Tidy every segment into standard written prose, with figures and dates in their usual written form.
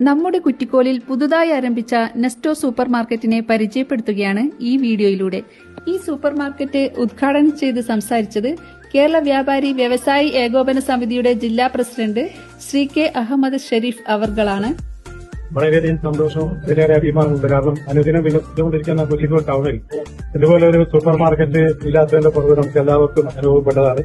നമ്മുടെ കുറ്റിക്കോലിൽ പുതുതായി ആരംഭിച്ച നെസ്റ്റോ സൂപ്പർ മാർക്കറ്റിനെ പരിചയപ്പെടുത്തുകയാണ് ഈ വീഡിയോയിലൂടെ. ഈ സൂപ്പർ മാർക്കറ്റ് ഉദ്ഘാടനം ചെയ്ത് സംസാരിച്ചത് കേരള വ്യാപാരി വ്യവസായി ഏകോപന സമിതിയുടെ ജില്ലാ പ്രസിഡന്റ് ശ്രീ കെ അഹമ്മദ് ഷെരീഫ് അവർകളാണ്. വളരെയധികം സന്തോഷവും ഇതിലേറെ അഭിമാനമുണ്ട്. കാരണം അനുദിനം വികസിച്ചുകൊണ്ടിരിക്കുന്ന കുറ്റിക്കോൽ ടൗണിൽ ഇതുപോലെ ഒരു സൂപ്പർ മാർക്കറ്റ് ഇല്ലാത്തതിന്റെ കുറവ് നമുക്ക് എല്ലാവർക്കും അനുഭവപ്പെട്ടതാണ്.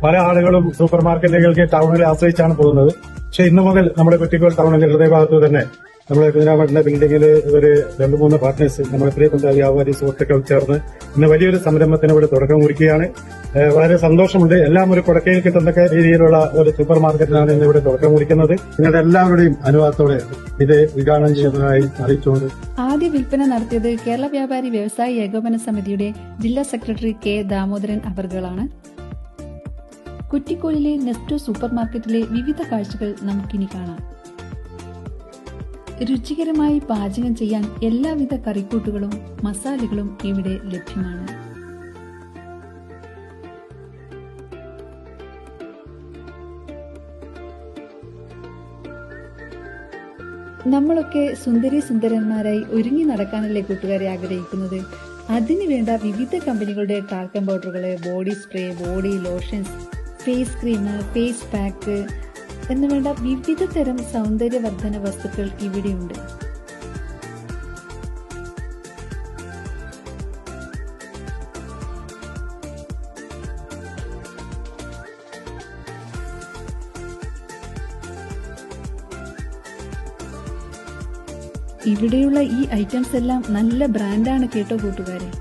പല ആളുകളും സൂപ്പർ മാർക്കറ്റുകൾക്ക് ടൗണിൽ ആശ്രയിച്ചാണ് പോകുന്നത്. പക്ഷെ ഇന്നു മുതൽ നമ്മുടെ കുറ്റിക്കോൽ ടൗണിന്റെ ഹൃദയഭാഗത്ത് തന്നെ നമ്മുടെ കുഞ്ഞിരാമേട്ടന്റെ ബിൽഡിംഗിൽ ഒരു 2-3 പാർട്ട്നേഴ്സ് നമ്മുടെ പ്രിയപ്പെട്ട വ്യാപാരി സുഹൃത്തുക്കൾ ചേർന്ന് ഇന്ന് വലിയൊരു സംരംഭത്തിന് ഇവിടെ തുടക്കം കുറിക്കുകയാണ്. വളരെ സന്തോഷമുണ്ട്. എല്ലാം ഒരു കുടക്കയിൽ കിട്ടുന്ന രീതിയിലുള്ള ഒരു സൂപ്പർ മാർക്കറ്റിനാണ് ഇന്ന് ഇവിടെ തുടക്കം കുറിക്കുന്നത്. നിങ്ങളുടെ എല്ലാവരുടെയും അനുവാദത്തോടെ ഇത് ഉദ്ഘാടനം ചെയ്യുന്നതായി അറിയിച്ചുകൊണ്ട് ആദ്യ വിൽപ്പന നടത്തിയത് കേരള വ്യാപാരി വ്യവസായി ഏകോപന സമിതിയുടെ ജില്ലാ സെക്രട്ടറി കെ ദാമോദരൻ അവർകളാണ്. കുറ്റിക്കോലിലെ നെസ്റ്റോ സൂപ്പർ മാർക്കറ്റിലെ വിവിധ കാഴ്ചകൾ നമുക്കിനി കാണാം. രുചികരമായി പാചകം ചെയ്യാൻ എല്ലാവിധ കറിക്കൂട്ടുകളും മസാലകളും ഇവിടെ ലഭ്യമാണ്. നമ്മളൊക്കെ സുന്ദരി സുന്ദരന്മാരായി ഒരുങ്ങി നടക്കാനല്ലേ കൂട്ടുകാരെ ആഗ്രഹിക്കുന്നത്. അതിനുവേണ്ട വിവിധ കമ്പനികളുടെ ടാൽക്കം പൗഡറുകള്, body spray, body lotions, face cream, face pack എന്നുവേണ്ട വിവിധ തരം സൗന്ദര്യവർദ്ധന വസ്തുക്കൾ ഇവിടെയുണ്ട്. ഇവിടെയുള്ള ഈ ഐറ്റംസ് എല്ലാം നല്ല ബ്രാൻഡാണ് കേട്ടോ കൂട്ടുകാരെ.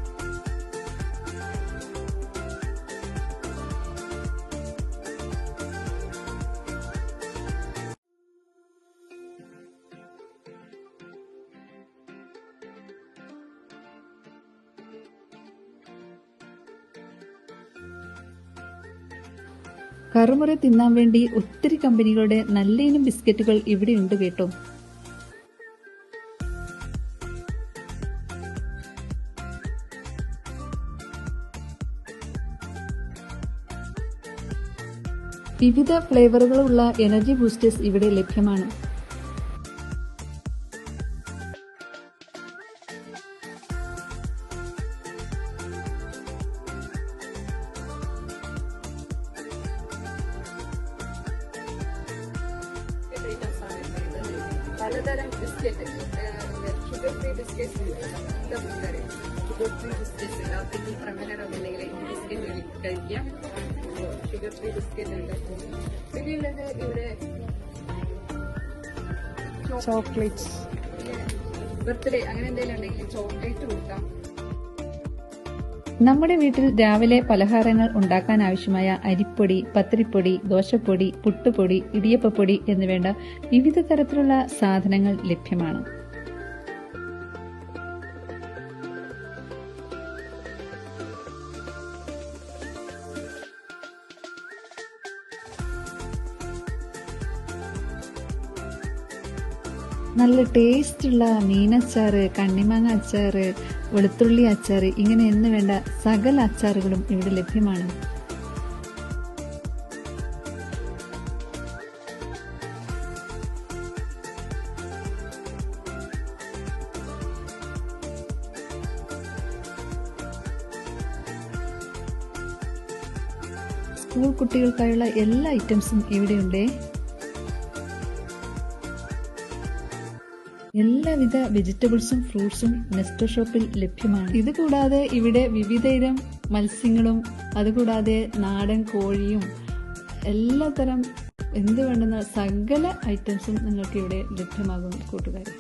കറുമുറ തിന്നാൻ വേണ്ടി ഒത്തിരി കമ്പനികളുടെ നല്ല ഇനം ബിസ്ക്കറ്റുകൾ ഇവിടെയുണ്ട് കേട്ടോ. വിവിധ ഫ്ലേവറുകളുള്ള എനർജി ബൂസ്റ്റേഴ്സ് ഇവിടെ ലഭ്യമാണ്. പലതരം biscuit, sugar free biscuit, sugar free biscuit രാത്രി പ്രമേഹമില്ലെങ്കിൽ ഈ ബിസ്ക്കറ്റ് കഴിക്കാം. ഷുഗർ ഫ്രീ ബിസ്ക്കറ്റ് ഉണ്ട്. പിന്നെയുള്ളത് ഇവിടെ ചോക്ലേറ്റ്സ്, ബർത്ത്ഡേ അങ്ങനെ എന്തെങ്കിലും ഉണ്ടെങ്കിൽ ചോക്ലേറ്റ് കൊടുക്കാം. നമ്മുടെ വീട്ടിൽ രാവിലെ പലഹാരങ്ങൾ ഉണ്ടാക്കാൻ ആവശ്യമായ അരിപ്പൊടി, പത്തിരിപ്പൊടി, ദോശപ്പൊടി, പുട്ടുപൊടി, ഇടിയപ്പപ്പൊടി എന്നുവേണ്ട വിവിധ തരത്തിലുള്ള സാധനങ്ങൾ ലഭ്യമാണ്. നല്ല ടേസ്റ്റുള്ള മീനച്ചാറ്, കണ്ണിമാങ്ങ അച്ചാറ്, വെളുത്തുള്ളി അച്ചാറ് ഇങ്ങനെ എന്ന് വേണ്ട സകല അച്ചാറുകളും ഇവിടെ ലഭ്യമാണ്. സ്കൂൾ കുട്ടികൾക്കായുള്ള എല്ലാ ഐറ്റംസും ഇവിടെയുണ്ട്. എല്ലാവിധ വെജിറ്റബിൾസും ഫ്രൂട്ട്സും നെസ്റ്റോ ഷോപ്പിൽ ലഭ്യമാണ്. ഇതുകൂടാതെ ഇവിടെ വിവിധയിനം മത്സ്യങ്ങളും അതുകൂടാതെ നാടൻ കോഴിയും എല്ലാത്തരം എന്ത് വേണ്ടുന്ന സകല ഐറ്റംസും നിങ്ങൾക്ക് ഇവിടെ ലഭ്യമാകും കൂട്ടുകാരെ.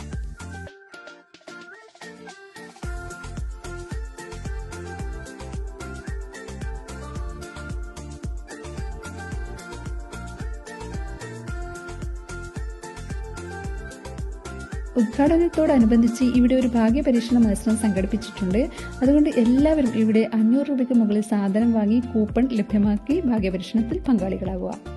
ഉദ്ഘാടനത്തോടനുബന്ധിച്ച് ഇവിടെ ഒരു ഭാഗ്യപരീക്ഷണ മത്സരം സംഘടിപ്പിച്ചിട്ടുണ്ട്. അതുകൊണ്ട് എല്ലാവരും ഇവിടെ 500 രൂപയ്ക്ക് മുകളിൽ സാധനം വാങ്ങി കൂപ്പൺ ലഭ്യമാക്കി ഭാഗ്യപരീക്ഷണത്തിൽ പങ്കാളികളാകുക.